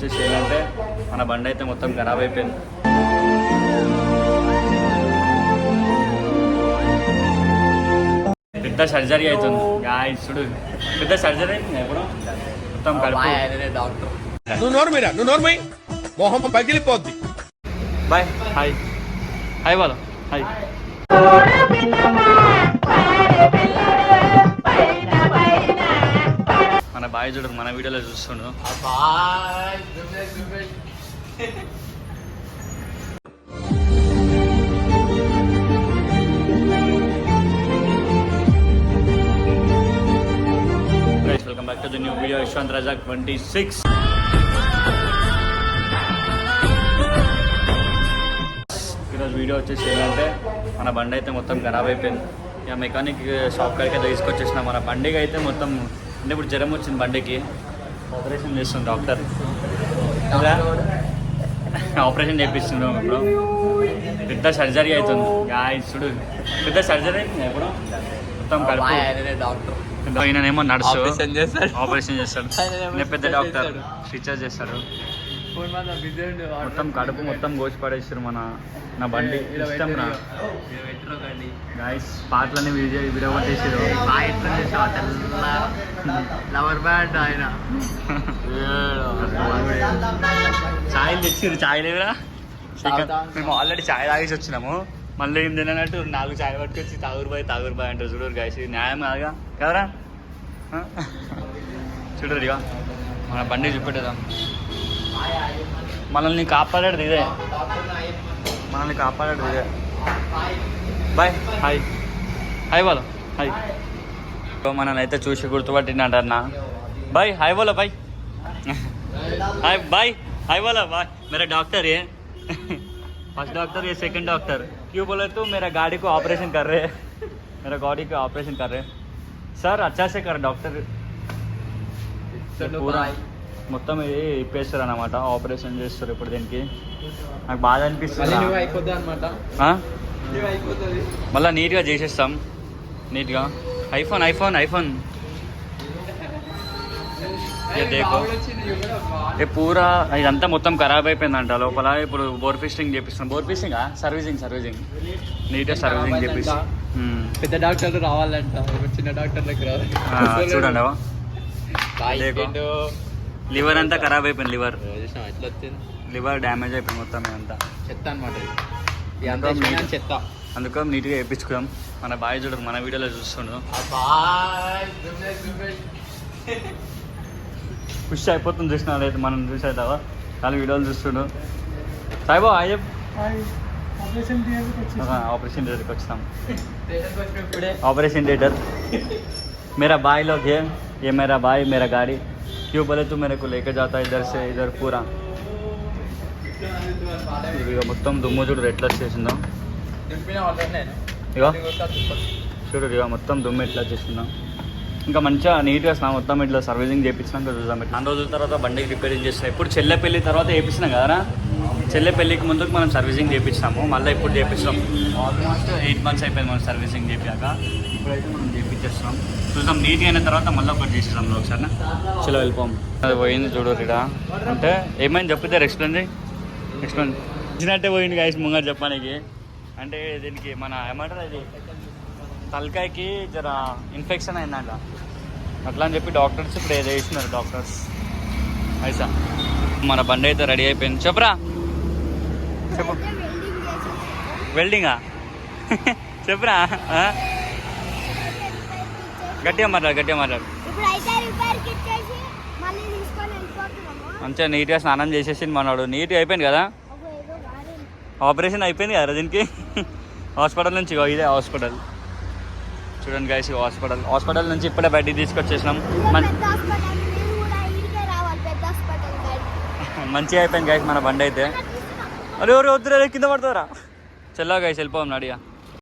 వచ్చేసి ఏంటంటే మన బండి అయితే మొత్తం ఖరాబ్ అయిపోయింది. పెద్ద సర్జరీ అవుతుంది గాయ్స్, చూడు పెద్ద సర్జరీ అవుతుంది ఎప్పుడు మొత్తం డాక్టర్. నువ్వు నోర్మై మొహం పగిలిపోద్ది. Bye. Hi hi hello hi. మన బాయ్ చూడు మన వీడియోలో చూస్తుండు. Welcome back to the new video Yashwant Razak 26. ఈరోజు వీడియో వచ్చేసి ఏంటంటే మన బండి అయితే మొత్తం ఖరాబ్ అయిపోయింది. ఇక మెకానిక్ షాప్ కాడికి అయితే తీసుకొచ్చేసిన. మన బండికి అయితే మొత్తం అంటే ఇప్పుడు జ్వరం వచ్చింది బండికి. ఆపరేషన్ చేస్తుంది డాక్టర్. ఆపరేషన్ చేపిస్తున్నాం ఇప్పుడు. పెద్ద సర్జరీ అవుతుంది గాయ్స్, చూడు పెద్ద సర్జరీ అవుతుంది ఇప్పుడు మొత్తం కడుపు. డాక్టర్ ఈయనేమో నర్సు ఆపరేషన్ చేస్తాడు. పెద్ద డాక్టర్ స్టిచెస్ చేస్తాడు. మొత్తం కడుపు మొత్తం కోసి పడేస్తారు. నా బండి ఇష్టం రా గాయ్స్. పాటలన్నీ వీడియో కొట్టేసారు. లవర్ బ్యాండ్ ఆయన ఛాయ్ తెచ్చిరు. ఛాయ్ లేవురా. మేము ఆల్రెడీ ఛాయ్ తాగేసి వచ్చినాము. మళ్ళీ ఏం తినట్టు 4 ఛాయ్ పట్టుకొచ్చి తాగురు బాయ్ అంటారు. చూడరు గాయస్, న్యాయం కాదుగా కదరా. చూడరు ఇక మన బండి చూపెట్టేదాం. మనల్ని కాపాడాడు ఇదే. Bye. Hi hi hello hi. మనల్ని అయితే చూసి గుర్తుపట్టినట్టు అన్న. బాయ్ హాయ్ बोलो भाई. हाय बाय हाय बोलो बाय. मेरा डॉक्टर है, फर्स्ट डॉक्टर ये सेकंड डॉक्टर. क्यों बोले तो मेरा गाड़ी को ऑपरेशन कर रहे हैं. मेरा गाड़ी को ऑपरेशन कर रहे हैं सर. अच्छा से कर डॉक्टर. पूरा మొత్తం ఇది ఇప్పేస్తారు అన్నమాట. ఆపరేషన్ చేస్తారు ఇప్పుడు. దీనికి నాకు బాధ అనిపిస్తుంది. మళ్ళీ నీట్గా చేసేస్తాం. నీట్గా ఐఫోన్ దేకో ఏ పూరా ఇదంతా మొత్తం ఖరాబ్ అయిపోయిందంట లోపల. ఇప్పుడు బోర్ ఫిస్టింగ్ చేపిస్తాం. బోర్ ఫిస్టింగా సర్వీసింగ్ నీట్గా సర్వీసింగ్ చేపిస్తాం. పెద్ద డాక్టర్లు రావాలంట, చిన్న డాక్టర్ దగ్గర చూడండి. లివర్ అంతా ఖరాబ్ అయిపోయింది. లివర్ డ్యామేజ్ అయిపోయింది మొత్తం. ఇదంతా చెత్త అనమాట. చెత్త. అందుకని నీట్గా వేయించుకుందాం. మన బాయ్ చూడరు మన వీడియోలో చూస్తుండు. ఖుషి అయిపోతుంది చూసిన లేదు మనం చూసేదావా చాలా వీడియోలు చూస్తుండు. సాయిబా హాయ్. ఆపరేషన్ థియేటర్కి వచ్చాం. ऑपरेशन थिएटर मेरा भाई लोग है. ये मेरा भाई मेरा गाड़ी. क्यों बोले तो मेरे को लेकर जाता है इधर से इधर पूरा. ఇక మొత్తం దుమ్ము చూడు ఎట్లా చేసిందాం. ఇక చూడు ఇక మొత్తం దుమ్ము ఎట్లా చేసిందాం. ఇంకా మంచిగా నీట్గా మొత్తం ఇట్లా సర్వీసింగ్ చేయించినాక చూద్దాం. 4 రోజుల తర్వాత బండికి రిపేరింగ్ చేసినాం. ఇప్పుడు చెల్లె పెళ్ళి తర్వాత చేయించినాం కదరా. చెల్లె పెళ్ళికి ముందుకు మనం సర్వీసింగ్ చేయించినాము. మళ్ళీ ఇప్పుడు చేయించినాం. ఆల్మోస్ట్ 8 months అయిపోయింది మనం సర్వీసింగ్ చేయించాక. ఇప్పుడైతే మనం చేయించేస్తున్నాం. చూద్దాం నీట్గా అయిన తర్వాత మళ్ళీ ఒకటి చేసేసాం ఒకసారి. చలో వెళ్ళిపోం. అది పోయింది చూడు ఇక్కడ. అంటే ఏమైంది చెప్తే ఎక్స్ప్లెయిన్ ఇచ్చినట్టే పోయింది గాయస్ ముంగర చెప్పడానికి. అంటే దీనికి మన ఏమంటారు ఇది తలకాయకి జర ఇన్ఫెక్షన్ అయిందంట. అట్లా అని చెప్పి డాక్టర్స్ ఇప్పుడు ఏదో వేసినారు డాక్టర్స్. ఐసా మన బండి అయితే రెడీ అయిపోయింది. చెప్పరా చెప్పు. వెల్డింగా చెప్పురా. గట్టిగా మాట్లాడు. మంచిగా నీట్గా స్నానం చేసేసి మనవాడు నీట్గా అయిపోయింది కదా. ఆపరేషన్ అయిపోయింది కదా దీనికి. హాస్పిటల్ నుంచి ఇదే హాస్పిటల్ చూడండి గైస్. హాస్పిటల్ నుంచి ఇప్పుడే బయటికి తీసుకొచ్చేసినాం. మంచిగా అయిపోయింది గైస్ మన బండి అయితే. అరే వద్దురా కింద పడతారా. చెల్లా గైస్ వెళ్ళిపోదాం నడిగా.